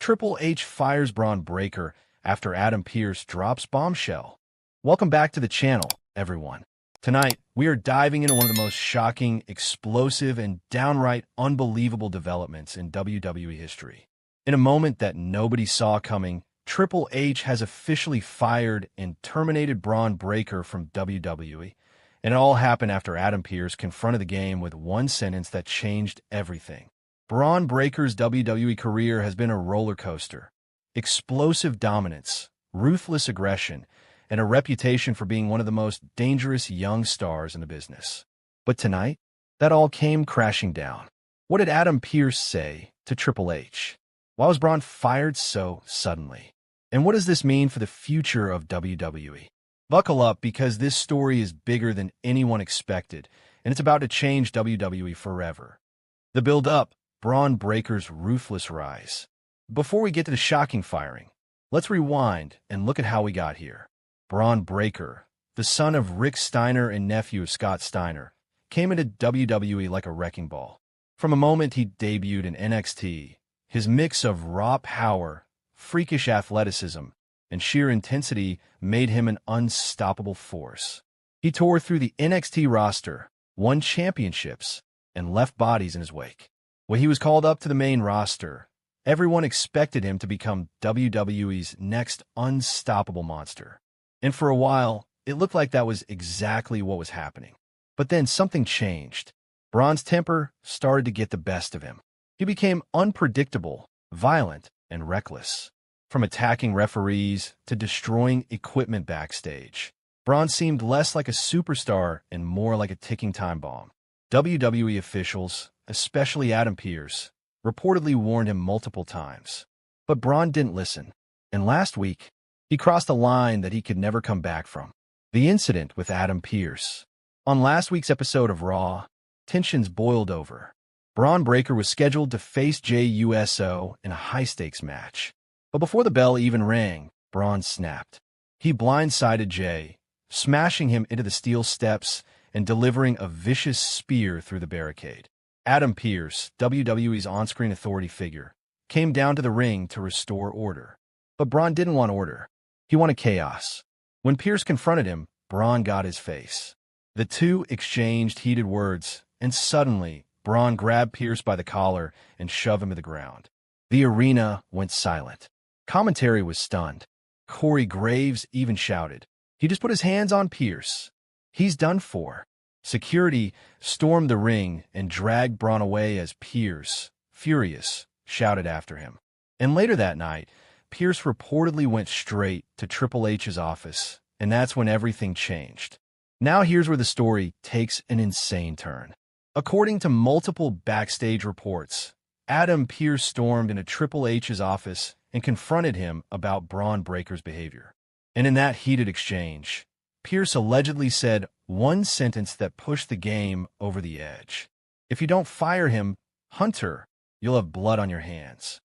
Triple H fires Bron Breakker after Adam Pearce drops bombshell. Welcome back to the channel, everyone. Tonight, we are diving into one of the most shocking, explosive, and downright unbelievable developments in WWE history. In a moment that nobody saw coming, Triple H has officially fired and terminated Bron Breakker from WWE, and it all happened after Adam Pearce confronted the game with one sentence that changed everything. Bron Breakker's WWE career has been a roller coaster. Explosive dominance, ruthless aggression, and a reputation for being one of the most dangerous young stars in the business. But tonight, that all came crashing down. What did Adam Pearce say to Triple H? Why was Bron fired so suddenly? And what does this mean for the future of WWE? Buckle up, because this story is bigger than anyone expected, and it's about to change WWE forever. The build-up, Bron Breakker's ruthless rise. Before we get to the shocking firing, let's rewind and look at how we got here. Bron Breakker, the son of Rick Steiner and nephew of Scott Steiner, came into WWE like a wrecking ball. From a moment he debuted in NXT, his mix of raw power, freakish athleticism, and sheer intensity made him an unstoppable force. He tore through the NXT roster, won championships, and left bodies in his wake. When he was called up to the main roster, everyone expected him to become WWE's next unstoppable monster. And for a while, it looked like that was exactly what was happening. But then something changed. Bron's temper started to get the best of him. He became unpredictable, violent, and reckless. From attacking referees to destroying equipment backstage, Bron seemed less like a superstar and more like a ticking time bomb. WWE officials, especially Adam Pearce, reportedly warned him multiple times. But Bron didn't listen. And last week, he crossed a line that he could never come back from. The incident with Adam Pearce. On last week's episode of Raw, tensions boiled over. Bron Breakker was scheduled to face Jey Uso in a high-stakes match. But before the bell even rang, Bron snapped. He blindsided Jey, smashing him into the steel steps and delivering a vicious spear through the barricade. Adam Pearce, WWE's on-screen authority figure, came down to the ring to restore order. But Bron didn't want order. He wanted chaos. When Pearce confronted him, Bron got his face. The two exchanged heated words, and suddenly, Bron grabbed Pearce by the collar and shoved him to the ground. The arena went silent. Commentary was stunned. Corey Graves even shouted. He just put his hands on Pearce. He's done for. Security stormed the ring and dragged Bron away as Pearce, furious, shouted after him. And later that night, Pearce reportedly went straight to Triple H's office, and that's when everything changed. Now here's where the story takes an insane turn. According to multiple backstage reports, Adam Pearce stormed into Triple H's office and confronted him about Bron Breakker's behavior. And in that heated exchange, Pearce allegedly said one sentence that pushed the game over the edge. "If you don't fire him, Hunter, you'll have blood on your hands."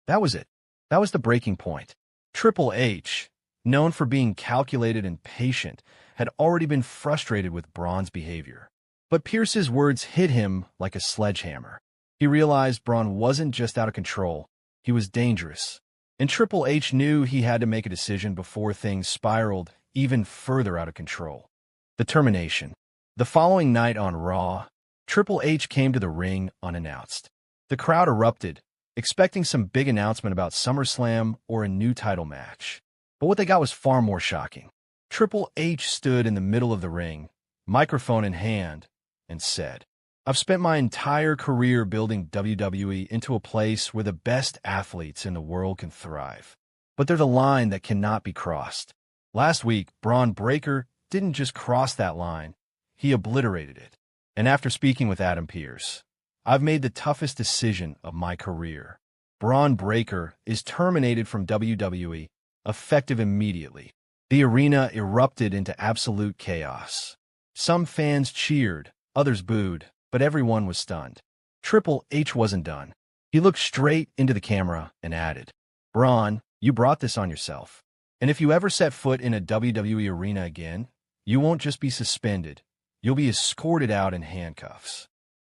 That was it. That was the breaking point. Triple H, known for being calculated and patient, had already been frustrated with Bron's behavior. But Pearce's words hit him like a sledgehammer. He realized Bron wasn't just out of control, he was dangerous. And Triple H knew he had to make a decision before things spiraled even further out of control. The termination. The following night on Raw, Triple H came to the ring unannounced. The crowd erupted, expecting some big announcement about SummerSlam or a new title match. But what they got was far more shocking. Triple H stood in the middle of the ring, microphone in hand, and said, "I've spent my entire career building WWE into a place where the best athletes in the world can thrive. But there's a line that cannot be crossed. Last week, Bron Breakker didn't just cross that line, he obliterated it. And after speaking with Adam Pearce, I've made the toughest decision of my career. Bron Breakker is terminated from WWE, effective immediately." The arena erupted into absolute chaos. Some fans cheered, others booed, but everyone was stunned. Triple H wasn't done. He looked straight into the camera and added, "Bron, you brought this on yourself. And if you ever set foot in a WWE arena again, you won't just be suspended, you'll be escorted out in handcuffs."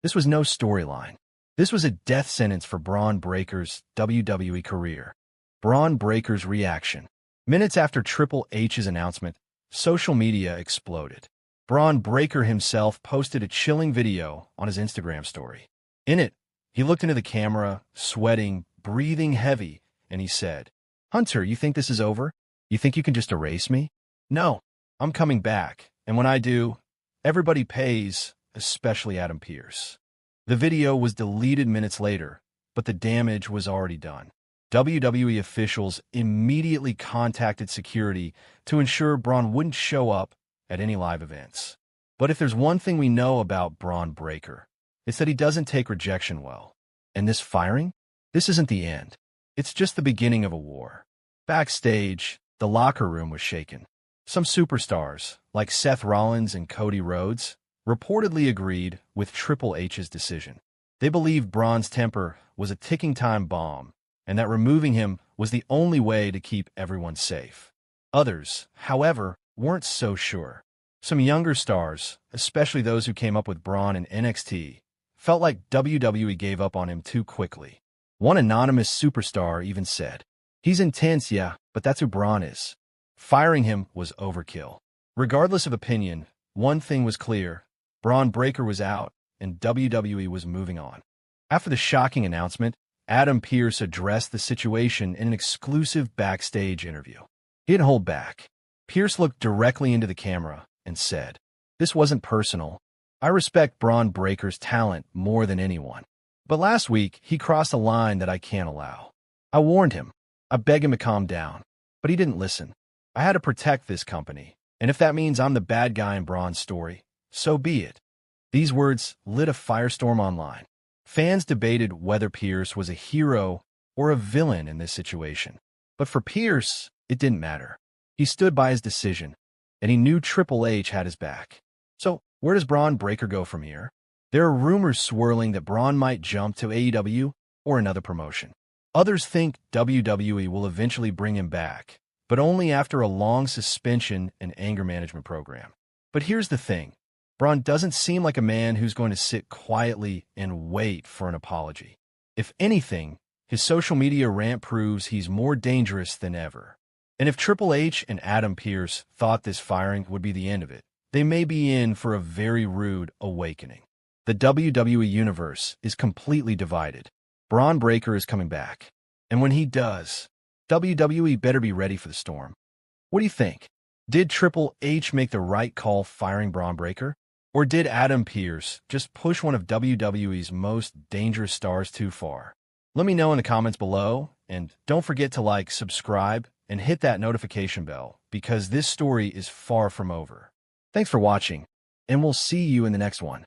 This was no storyline. This was a death sentence for Bron Breakker's WWE career. Bron Breakker's reaction. Minutes after Triple H's announcement, social media exploded. Bron Breakker himself posted a chilling video on his Instagram story. In it, he looked into the camera, sweating, breathing heavy, and he said, "Hunter, you think this is over? You think you can just erase me? No, I'm coming back, and when I do, everybody pays, especially Adam Pearce." The video was deleted minutes later, but the damage was already done. WWE officials immediately contacted security to ensure Bron wouldn't show up at any live events. But if there's one thing we know about Bron Breakker, it's that he doesn't take rejection well. And this firing? This isn't the end. It's just the beginning of a war. Backstage, the locker room was shaken. Some superstars, like Seth Rollins and Cody Rhodes, reportedly agreed with Triple H's decision. They believed Bron's temper was a ticking time bomb, and that removing him was the only way to keep everyone safe. Others, however, weren't so sure. Some younger stars, especially those who came up with Bron in NXT, felt like WWE gave up on him too quickly. One anonymous superstar even said, "He's intense, yeah, but that's who Bron is." Firing him was overkill. Regardless of opinion, one thing was clear: Bron Breakker was out, and WWE was moving on. After the shocking announcement, Adam Pearce addressed the situation in an exclusive backstage interview. He didn't hold back. Pearce looked directly into the camera and said, "This wasn't personal. I respect Bron Breakker's talent more than anyone. But last week, he crossed a line that I can't allow. I warned him. I begged him to calm down. But he didn't listen. I had to protect this company. And if that means I'm the bad guy in Bron's story, so be it." These words lit a firestorm online. Fans debated whether Pearce was a hero or a villain in this situation. But for Pearce, it didn't matter. He stood by his decision, and he knew Triple H had his back. So, where does Bron Breakker go from here? There are rumors swirling that Bron might jump to AEW or another promotion. Others think WWE will eventually bring him back, but only after a long suspension and anger management program. But here's the thing. Bron doesn't seem like a man who's going to sit quietly and wait for an apology. If anything, his social media rant proves he's more dangerous than ever. And if Triple H and Adam Pearce thought this firing would be the end of it, they may be in for a very rude awakening. The WWE Universe is completely divided. Bron Breakker is coming back. And when he does, WWE better be ready for the storm. What do you think? Did Triple H make the right call firing Bron Breakker? Or did Adam Pearce just push one of WWE's most dangerous stars too far? Let me know in the comments below, and don't forget to like, subscribe, and hit that notification bell, because this story is far from over. Thanks for watching, and we'll see you in the next one.